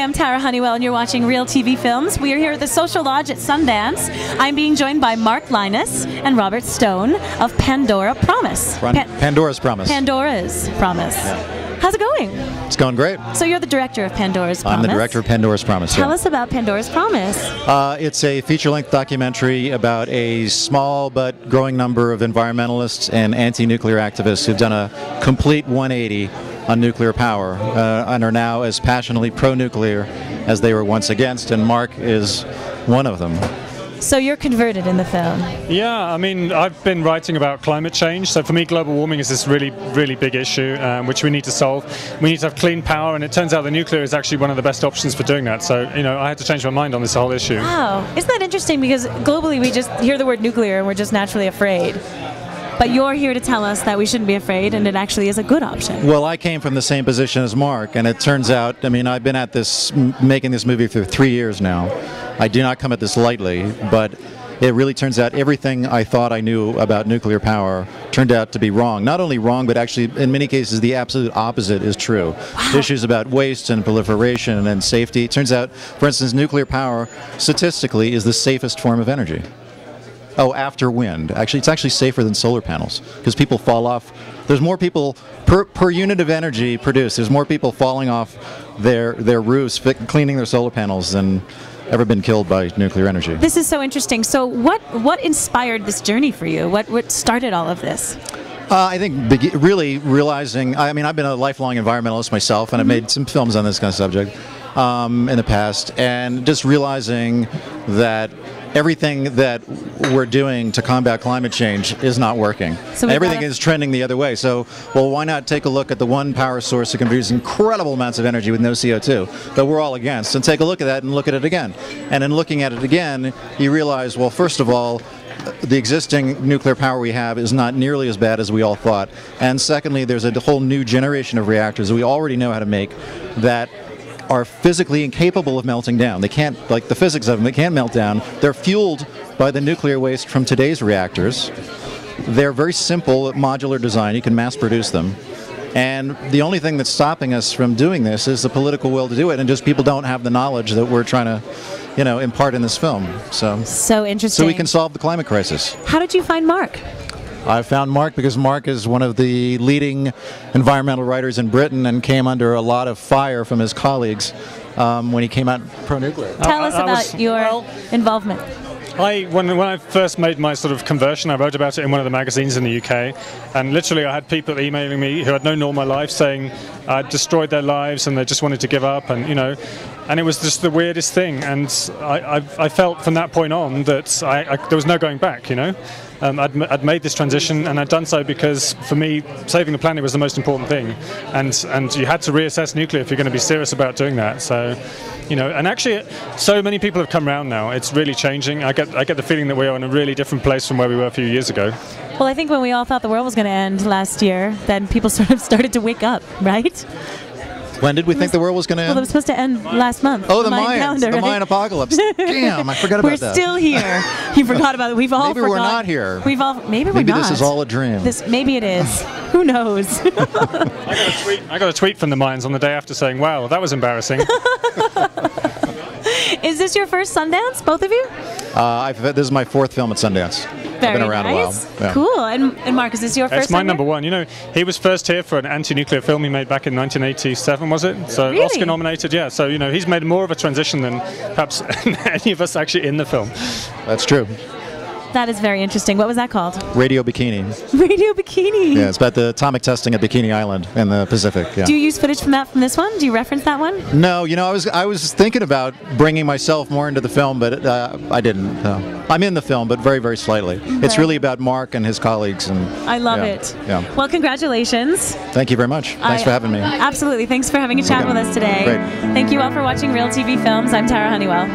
I'm Tara Honeywell, and you're watching Real TV Films. We are here at the Social Lodge at Sundance. I'm being joined by Mark Lynas and Robert Stone of Pandora Promise. Pandora's Promise. Pandora's Promise. Yeah. How's it going? It's going great. So you're the director of Pandora's Promise. I'm the director of Pandora's Promise. Tell us about Pandora's Promise. It's a feature-length documentary about a small but growing number of environmentalists and anti-nuclear activists who've done a complete 180 on nuclear power and are now as passionately pro-nuclear as they were once against, and Mark is one of them. So you're converted in the film. Yeah, I mean, I've been writing about climate change. So for me, global warming is this really, really big issue which we need to solve. We need to have clean power, and it turns out that nuclear is actually one of the best options for doing that. So, you know, I had to change my mind on this whole issue. Wow. Isn't that interesting? Because globally we just hear the word nuclear and we're just naturally afraid. But you're here to tell us that we shouldn't be afraid, and it actually is a good option. Well, I came from the same position as Mark, and it turns out, I mean, I've been at this, making this movie for 3 years now. I do not come at this lightly, but it really turns out everything I thought I knew about nuclear power turned out to be wrong. Not only wrong, but actually, in many cases, the absolute opposite is true. Wow. Issues about waste and proliferation and safety. It turns out, for instance, nuclear power, statistically, is the safest form of energy. Oh, after wind. Actually, it's actually safer than solar panels because people fall off. There's more people per unit of energy produced. There's more people falling off their roofs, cleaning their solar panels than ever been killed by nuclear energy. This is so interesting. So what inspired this journey for you? What started all of this? I think really realizing, I mean, I've been a lifelong environmentalist myself, and I've made some films on this kind of subject in the past, and just realizing that everything that we're doing to combat climate change is not working. So everything is trending the other way. So, well, why not take a look at the one power source that can produce incredible amounts of energy with no CO2 that we're all against, and take a look at that and look at it again. And in looking at it again, you realize, well, first of all, the existing nuclear power we have is not nearly as bad as we all thought. And secondly, there's a whole new generation of reactors that we already know how to make that are physically incapable of melting down. They can't, like the physics of them, they can't melt down. They're fueled by the nuclear waste from today's reactors. They're very simple, modular design. You can mass produce them. And the only thing that's stopping us from doing this is the political will to do it, and just people don't have the knowledge that we're trying to, you know, impart in this film. So interesting. So we can solve the climate crisis. How did you find Mark? I found Mark because Mark is one of the leading environmental writers in Britain and came under a lot of fire from his colleagues when he came out pro-nuclear. Tell us about your involvement. When I first made my sort of conversion, I wrote about it in one of the magazines in the UK, and literally I had people emailing me who had no normal life saying I'd destroyed their lives and they just wanted to give up, and you know, and it was just the weirdest thing. And I felt from that point on that there was no going back, you know. I'd made this transition, and I'd done so because, for me, saving the planet was the most important thing, and you had to reassess nuclear if you're going to be serious about doing that. So, you know, and actually, so many people have come around now. It's really changing. I get the feeling that we are in a really different place from where we were a few years ago. Well, I think when we all thought the world was going to end last year, then people sort of started to wake up, right? When did we think the world was going to end? Well, it was supposed to end last month. Oh, the Mayans, the Mayan apocalypse. Damn, I forgot about that. We're still here. You forgot about it. We've all maybe forgot. We're not here. Maybe we're not. This is all a dream. Maybe it is. Who knows? I got a tweet from the Mayans on the day after saying, "Wow, that was embarrassing." Is this your first Sundance, both of you? This is my 4th film at Sundance. Very I've been around nice. a while. Yeah. Cool. And Mark, is this your first? It's my number 1. You know, he was first here for an anti-nuclear film he made back in 1987, was it? So really? Oscar nominated, yeah. So, you know, he's made more of a transition than perhaps any of us actually in the film. That's true. That is very interesting. What was that called? Radio Bikini. Radio Bikini. Yeah, it's about the atomic testing at Bikini Island in the Pacific. Yeah. Do you use footage from this one? Do you reference that one? No, you know, I was thinking about bringing myself more into the film, but I didn't. I'm in the film, but very, very slightly. Okay. It's really about Mark and his colleagues. And I love it. Yeah. Well, congratulations. Thank you very much. Thanks for having me. Absolutely. Thanks for having a chat with us today. Great. Thank you all for watching Real TV Films. I'm Tara Honeywell.